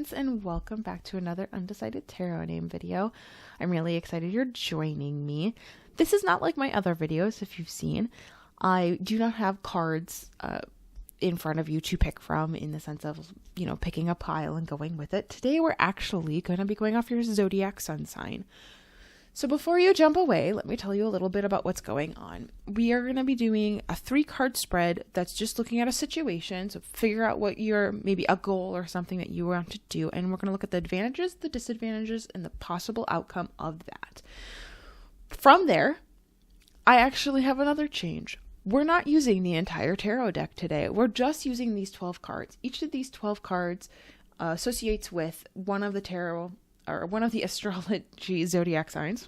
friends, and welcome back to another Undecided Tarot Name video. I'm really excited you're joining me. This is not like my other videos, if you've seen. I do not have cards in front of you to pick from in the sense of, picking a pile and going with it. Today we're actually going to be going off your Zodiac sun sign. So before you jump away, let me tell you a little bit about what's going on. We are going to be doing a 3-card spread that's just looking at a situation. So figure out what maybe a goal or something that you want to do. And we're going to look at the advantages, the disadvantages, and the possible outcome of that. From there, I actually have another change. We're not using the entire tarot deck today. We're just using these 12 cards. Each of these 12 cards associates with one of the tarot or one of the astrology zodiac signs,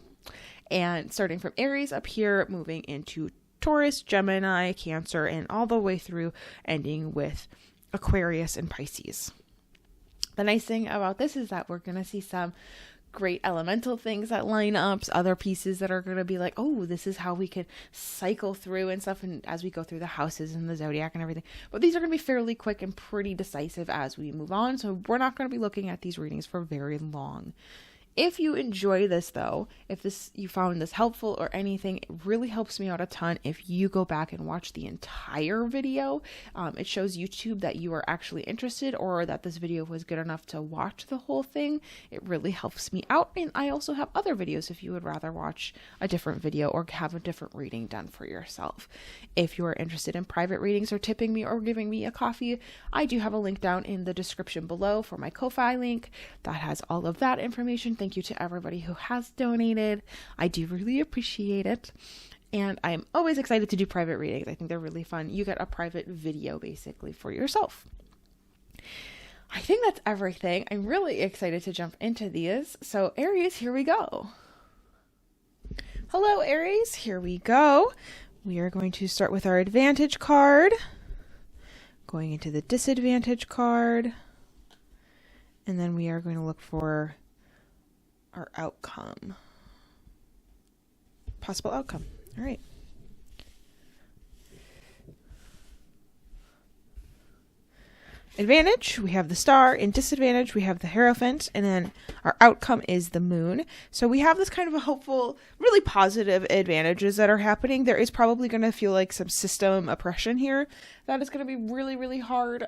and starting from Aries up here, moving into Taurus, Gemini, Cancer, and all the way through ending with Aquarius and Pisces. The nice thing about this is that we're going to see some great elemental things that line up, other pieces that are going to be like, oh, this is how we can cycle through and stuff, and as we go through the houses and the zodiac and everything. But these are going to be fairly quick and pretty decisive as we move on, so we're not going to be looking at these readings for very long. If you enjoy this though, if you found this helpful or anything, it really helps me out a ton if you go back and watch the entire video. It shows YouTube that you are actually interested, or that this video was good enough to watch the whole thing. It really helps me out. And I also have other videos if you would rather watch a different video or have a different reading done for yourself. If you are interested in private readings or tipping me or giving me a coffee, I do have a link down in the description below for my Ko-Fi link that has all of that information. Thank you to everybody who has donated. I do really appreciate it. And I'm always excited to do private readings. I think they're really fun. You get a private video basically for yourself. I think that's everything. I'm really excited to jump into these. So Aries, here we go. Hello Aries, here we go. We are going to start with our advantage card, going into the disadvantage card, and then we are going to look for our outcome. Possible outcome. All right. Advantage, we have the Star. In disadvantage, we have the Hierophant. And then our outcome is the Moon. So we have this kind of a hopeful, really positive advantages that are happening. There is probably going to feel like some system oppression here. That is going to be really, really hard.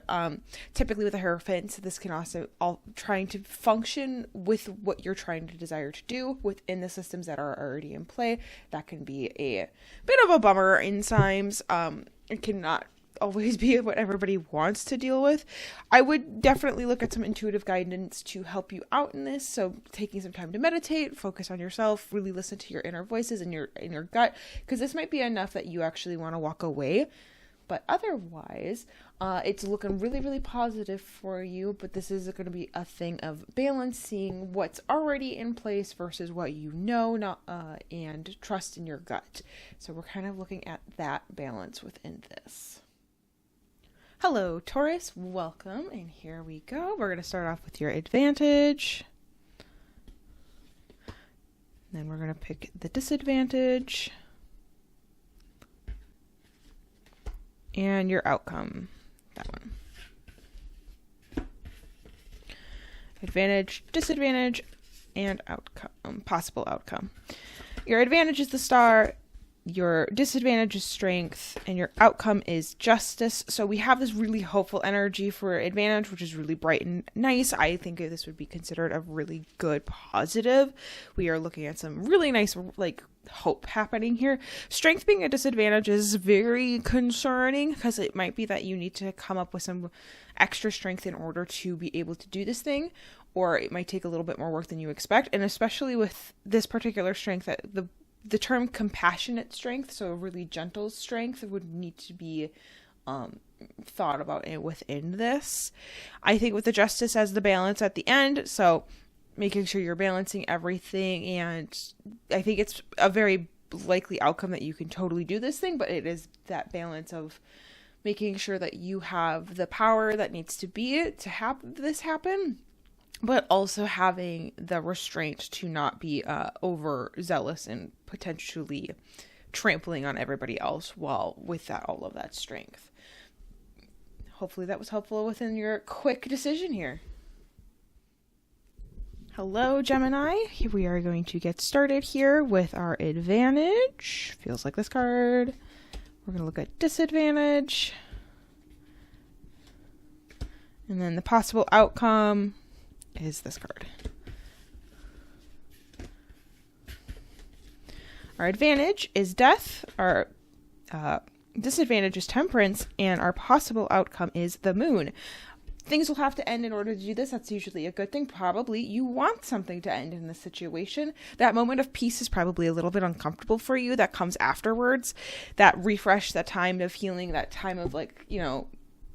Typically with the Hierophant, this can also trying to function with what you're trying to desire to do within the systems that are already in play. That can be a bit of a bummer in times. It cannot always be what everybody wants to deal with. I would definitely look at some intuitive guidance to help you out in this. So taking some time to meditate, focus on yourself, really listen to your inner voices and your gut, because this might be enough that you actually want to walk away. But otherwise, it's looking really, really positive for you. But this is going to be a thing of balancing what's already in place versus what you know, and trust in your gut. So we're kind of looking at that balance within this. Hello, Taurus. Welcome. And here we go. We're going to start off with your advantage. Then we're going to pick the disadvantage. And your outcome. That one. Advantage, disadvantage, and outcome. Possible outcome. Your advantage is the Star. Your disadvantage is Strength, and your outcome is Justice. So we have this really hopeful energy for advantage, which is really bright and nice. I think this would be considered a really good positive. We are looking at some really nice, hope happening here. Strength being a disadvantage is very concerning, because it might be that you need to come up with some extra strength in order to be able to do this thing, or it might take a little bit more work than you expect. And especially with this particular strength, that the term compassionate strength, so a really gentle strength, would need to be thought about within this. I think with the Justice as the balance at the end, so making sure you're balancing everything, and I think it's a very likely outcome that you can totally do this thing, but it is that balance of making sure that you have the power that needs to be to have this happen, but also having the restraint to not be overzealous and potentially trampling on everybody else while with that all of that strength. Hopefully that was helpful within your quick decision here. Hello, Gemini. We are going to get started here with our advantage. Feels like this card. We're going to look at disadvantage. And then the possible outcome is this card. Our advantage is death. Our disadvantage is temperance. And our possible outcome is the moon. Things will have to end in order to do this. That's usually a good thing. Probably you want something to end in this situation. That moment of peace is probably a little bit uncomfortable for you. That comes afterwards. That refresh, that time of healing, that time of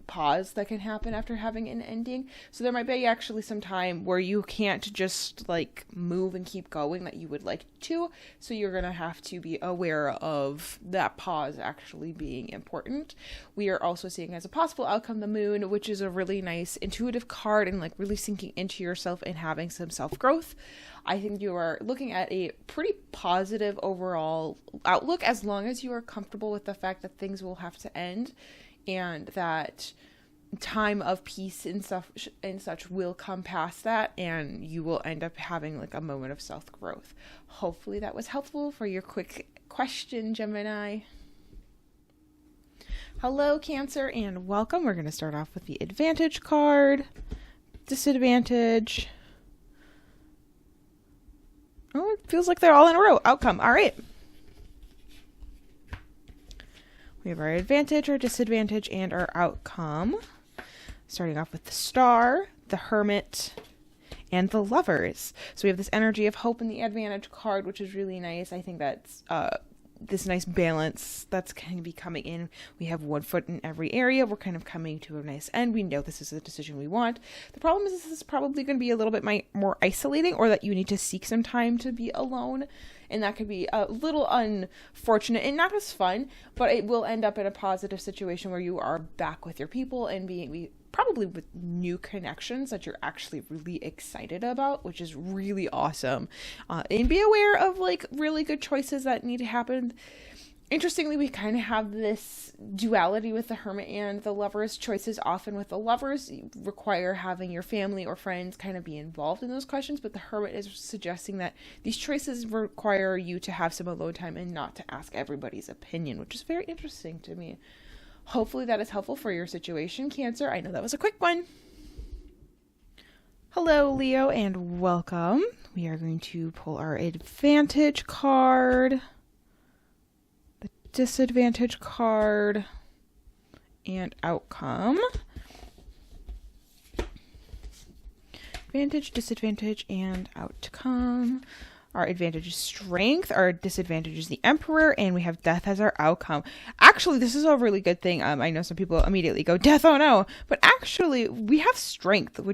pause that can happen after having an ending. So there might be actually some time where you can't just move and keep going that you would like to. So you're going to have to be aware of that pause actually being important. We are also seeing as a possible outcome the moon, which is a really nice intuitive card and really sinking into yourself and having some self-growth. I think you are looking at a pretty positive overall outlook as long as you are comfortable with the fact that things will have to end. And that time of peace and such will come past that, and you will end up having a moment of self-growth. Hopefully that was helpful for your quick question, Gemini. Hello, Cancer, and welcome. We're going to start off with the advantage card, disadvantage. Oh, it feels like they're all in a row. Outcome. All right. We have our advantage, our disadvantage, and our outcome. Starting off with the Star, the Hermit, and the Lovers. So we have this energy of hope in the advantage card, which is really nice. I think that's this nice balance that's going to be coming in. We have 1 foot in every area. We're kind of coming to a nice end. We know this is the decision we want. The problem is this is probably going to be a little bit more isolating, or that you need to seek some time to be alone. And that could be a little unfortunate and not as fun, but it will end up in a positive situation where you are back with your people and probably with new connections that you're actually really excited about, which is really awesome. And be aware of really good choices that need to happen. Interestingly, we kind of have this duality with the Hermit and the Lovers. Choices often with the Lovers require having your family or friends kind of be involved in those questions, but the Hermit is suggesting that these choices require you to have some alone time and not to ask everybody's opinion, which is very interesting to me. Hopefully that is helpful for your situation, Cancer. I know that was a quick one. Hello, Leo, and welcome. We are going to pull our advantage card, disadvantage card, and outcome. Advantage, disadvantage, and outcome. Our advantage is strength. Our disadvantage is the Emperor, and we have death as our outcome. Actually, this is a really good thing. I know some people immediately go, death, oh no. But actually, we have strength, and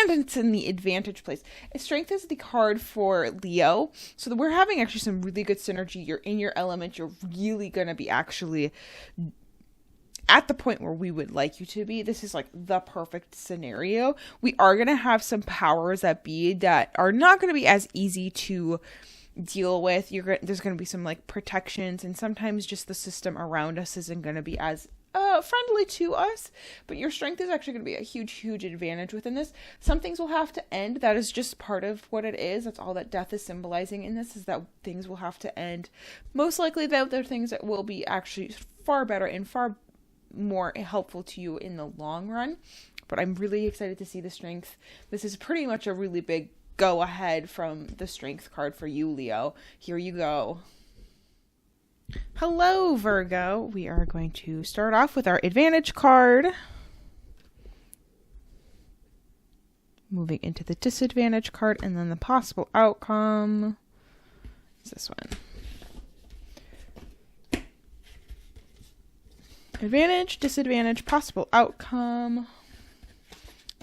it's in the advantage place. Strength is the card for Leo. So we're having actually some really good synergy. You're in your element. You're really going to be actually at the point where we would like you to be. This is the perfect scenario. We are going to have some powers that are not going to be as easy to deal with. There's going to be some protections, and sometimes just the system around us isn't going to be as friendly to us, but your strength is actually going to be a huge advantage within this. Some things will have to end. That is just part of what it is. That's all that death is symbolizing in this, is that things will have to end. Most likely, though, there are things that will be actually far better and far more helpful to you in the long run. But I'm really excited to see the strength. This is pretty much a really big go ahead from the strength card for you, Leo. Here you go. Hello, Virgo. We are going to start off with our advantage card. Moving into the disadvantage card, and then the possible outcome is this one. Advantage, disadvantage, possible outcome.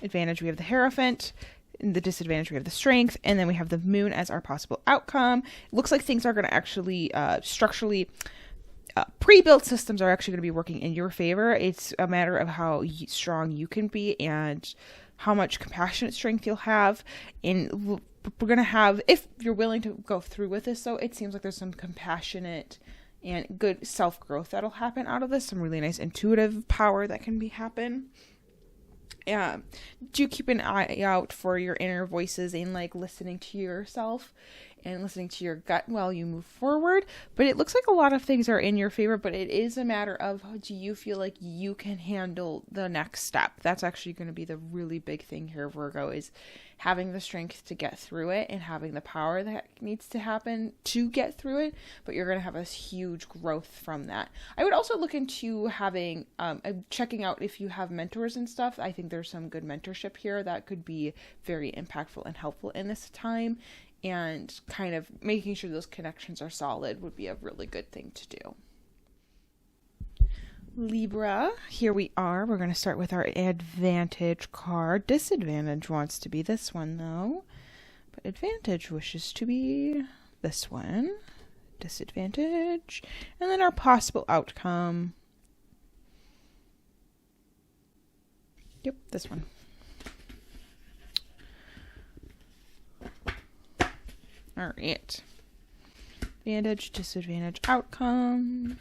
Advantage, we have the Hierophant. In the disadvantage, we have the Strength. And then we have the Moon as our possible outcome. It looks like things are going to actually structurally, pre-built systems are actually going to be working in your favor. It's a matter of how strong you can be and how much compassionate strength you'll have. And we're going to have, if you're willing to go through with this, so it seems like there's some compassionate and good self-growth that'll happen out of this. Some really nice intuitive power that can happen. Do keep an eye out for your inner voices and like listening to yourself and listening to your gut while you move forward. But it looks like a lot of things are in your favor, but it is a matter of, do you feel like you can handle the next step? That's actually going to be the really big thing here, Virgo, is having the strength to get through it and having the power that needs to happen to get through it. But you're going to have a huge growth from that. I would also look into having, checking out if you have mentors and stuff. I think there's some good mentorship here that could be very impactful and helpful in this time. And kind of making sure those connections are solid would be a really good thing to do. Libra, here we are. We're going to start with our advantage card. Disadvantage wants to be this one, though. But advantage wishes to be this one. Disadvantage. And then our possible outcome. Yep, this one. All right. Advantage, disadvantage, outcome.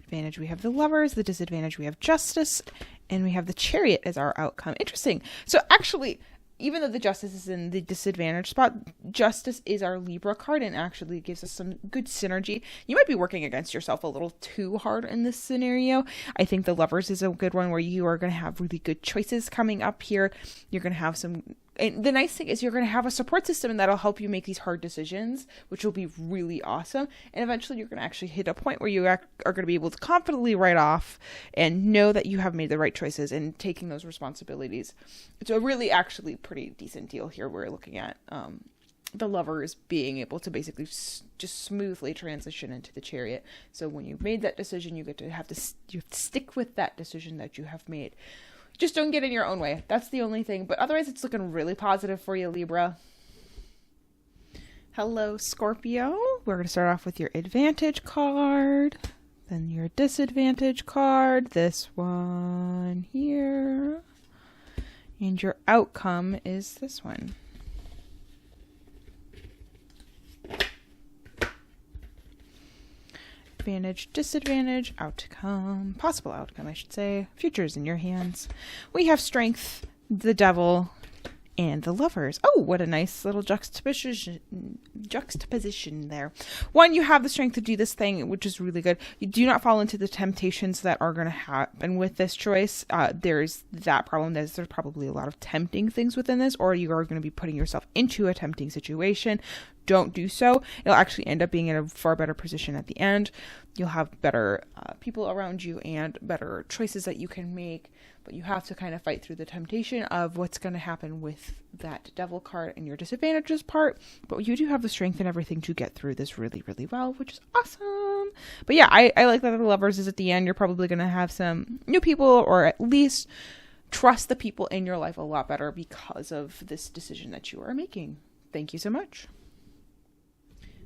Advantage, we have the Lovers. The disadvantage, we have Justice. And we have the Chariot as our outcome. Interesting. So actually, even though the Justice is in the disadvantage spot, Justice is our Libra card and actually gives us some good synergy. You might be working against yourself a little too hard in this scenario. I think the Lovers is a good one where you are going to have really good choices coming up here. You're going to have some... And the nice thing is you're going to have a support system that'll help you make these hard decisions, which will be really awesome. And eventually you're going to actually hit a point where you are going to be able to confidently write off and know that you have made the right choices and taking those responsibilities. It's a really actually pretty decent deal here. We're looking at the Lovers being able to basically just smoothly transition into the Chariot. So when you've made that decision, you have to stick with that decision that you have made. Just don't get in your own way. That's the only thing. But otherwise, it's looking really positive for you, Libra. Hello, Scorpio. We're going to start off with your advantage card. Then your disadvantage card. This one here. And your outcome is this one. Advantage, disadvantage, outcome, possible outcome, I should say. Future's in your hands. We have Strength, the Devil, and the Lovers. Oh, what a nice little juxtaposition there. One, you have the strength to do this thing, which is really good. You do not fall into the temptations that are going to happen with this choice. There's that problem. There's probably a lot of tempting things within this, or you are going to be putting yourself into a tempting situation. Don't do so. It'll actually end up being in a far better position at the end. You'll have better people around you and better choices that you can make, but you have to kind of fight through the temptation of what's going to happen with that Devil card and your disadvantages part. But you do have the strength and everything to get through this really, really well, which is awesome. But yeah, I like that the Lovers is at the end. You're probably going to have some new people, or at least trust the people in your life a lot better because of this decision that you are making. Thank you so much.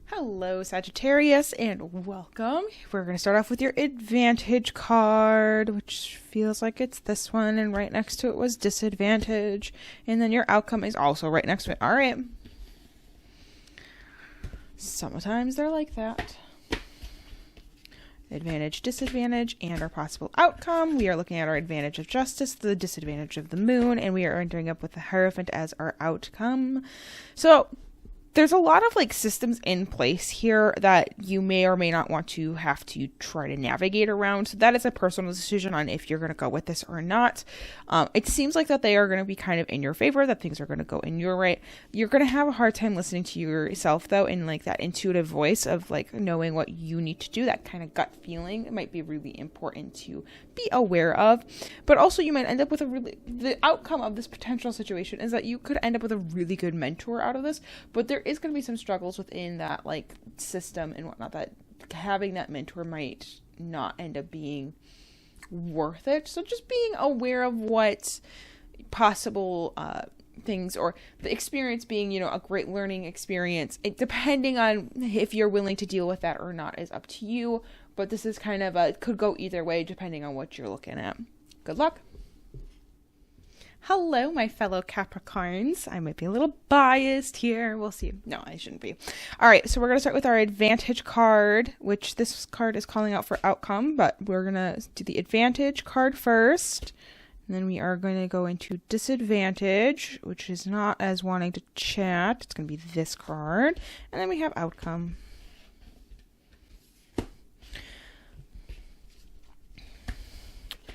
Hello, Sagittarius, and welcome. We're going to start off with your advantage card, which feels like it's this one, and right next to it was disadvantage, and then your outcome is also right next to it. All right. Sometimes they're like that. Advantage, disadvantage, and our possible outcome. We are looking at our advantage of Justice, the disadvantage of the Moon, and we are ending up with the Hierophant as our outcome. So there's a lot of like systems in place here that you may or may not want to have to try to navigate around. So that is a personal decision on if you're going to go with this or not. It seems like that they are going to be kind of in your favor, that things are going to go in your way. You're going to have a hard time listening to yourself though, in like that intuitive voice of like knowing what you need to do, that kind of gut feeling. It might be really important to be aware of, but also you might end up with the outcome of this potential situation is that you could end up with a really good mentor out of this, but there is going to be some struggles within that like system and whatnot, that having that mentor might not end up being worth it. So just being aware of what possible things, or the experience being, you know, a great learning experience, depending on if you're willing to deal with that or not is up to you. But this is kind of it could go either way depending on what you're looking at. Good luck. Hello, my fellow Capricorns. I might be a little biased here. We'll see. No, I shouldn't be. All right, so we're going to start with our advantage card, which this card is calling out for outcome, but we're going to do the advantage card first. And then we are going to go into disadvantage, which is not as wanting to chat. It's going to be this card. And then we have outcome.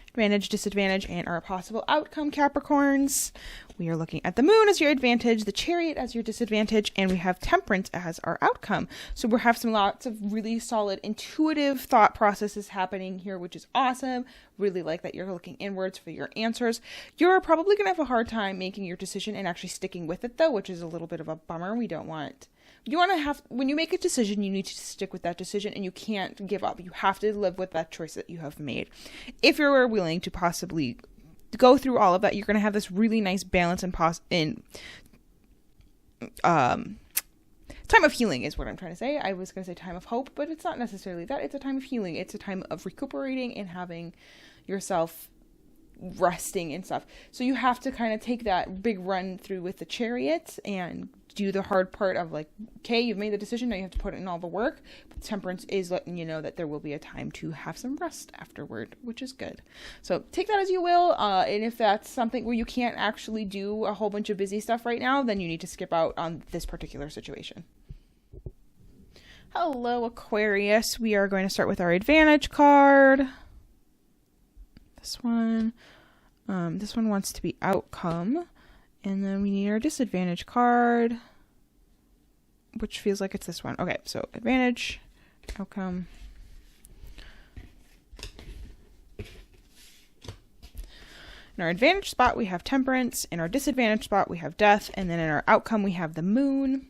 Advantage, disadvantage, and our possible outcome, Capricorns. We are looking at the moon as your advantage, the chariot as your disadvantage, and we have temperance as our outcome. So we have lots of really solid intuitive thought processes happening here, which is awesome. Really like that you're looking inwards for your answers. You're probably going to have a hard time making your decision and actually sticking with it, though, which is a little bit of a bummer. You want to have, when you make a decision, you need to stick with that decision and you can't give up. You have to live with that choice that you have made. If you're willing to possibly go through all of that, you're going to have this really nice balance and time of healing is what I'm trying to say. I was going to say time of hope, but it's not necessarily that. It's a time of healing. It's a time of recuperating and having yourself resting and stuff. So you have to kind of take that big run through with the chariot and do the hard part of like, okay, you've made the decision, now you have to put in all the work. But temperance is letting you know that there will be a time to have some rest afterward, which is good. So take that as you will. And if that's something where you can't actually do a whole bunch of busy stuff right now, then you need to skip out on this particular situation. Hello, Aquarius. We are going to start with our advantage card. This one wants to be outcome. And then we need our disadvantage card, which feels like it's this one. Okay, so advantage, outcome. In our advantage spot, we have temperance. In our disadvantage spot, we have death. And then in our outcome, we have the moon.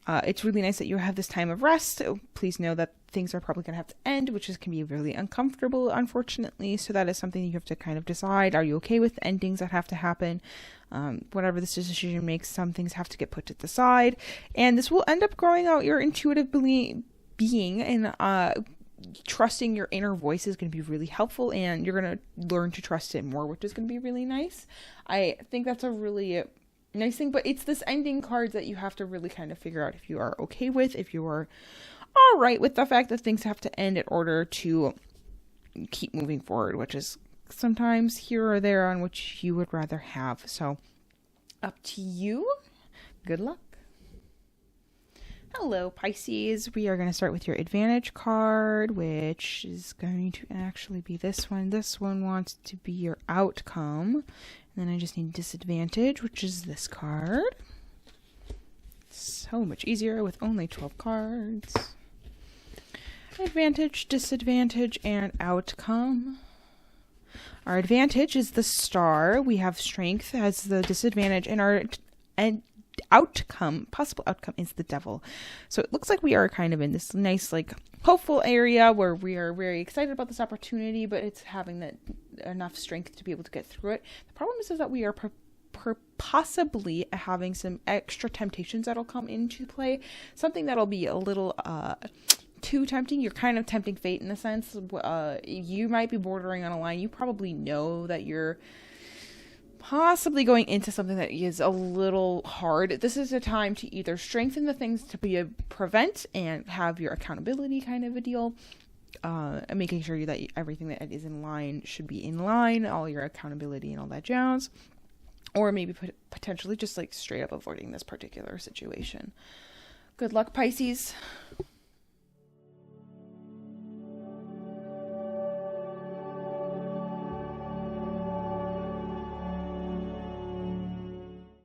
It's really nice that you have this time of rest. Please know that things are probably going to have to end, which can be really uncomfortable, unfortunately. So that is something you have to kind of decide. Are you okay with the endings that have to happen? Whatever this decision makes, some things have to get put to the side. And this will end up growing out your intuitive being, and trusting your inner voice is going to be really helpful, and you're going to learn to trust it more, which is going to be really nice. I think that's a really nice thing, but it's this ending cards that you have to really kind of figure out if you are okay with, if you are all right with the fact that things have to end in order to keep moving forward, which is sometimes here or there on which you would rather have. So up to you. Good luck. Hello, Pisces. We are going to start with your advantage card, which is going to actually be this one. This one wants to be your outcome. And then I just need disadvantage, which is this card. So much easier with only 12 cards. Advantage, disadvantage, and outcome. Our advantage is the star. We have strength as the disadvantage, and our possible outcome is the devil. So it looks like we are kind of in this nice, like, hopeful area where we are very excited about this opportunity, but it's having that enough strength to be able to get through it. The problem is that we are possibly having some extra temptations that'll come into play. Something that'll be a little too tempting. You're kind of tempting fate in a sense. You might be bordering on a line. You probably know that you're possibly going into something that is a little hard. This is a time to either strengthen the things to be a prevent and have your accountability kind of a deal, and making sure that everything that is in line should be in line, all your accountability and all that jazz, or maybe potentially just like straight up avoiding this particular situation. Good luck, Pisces.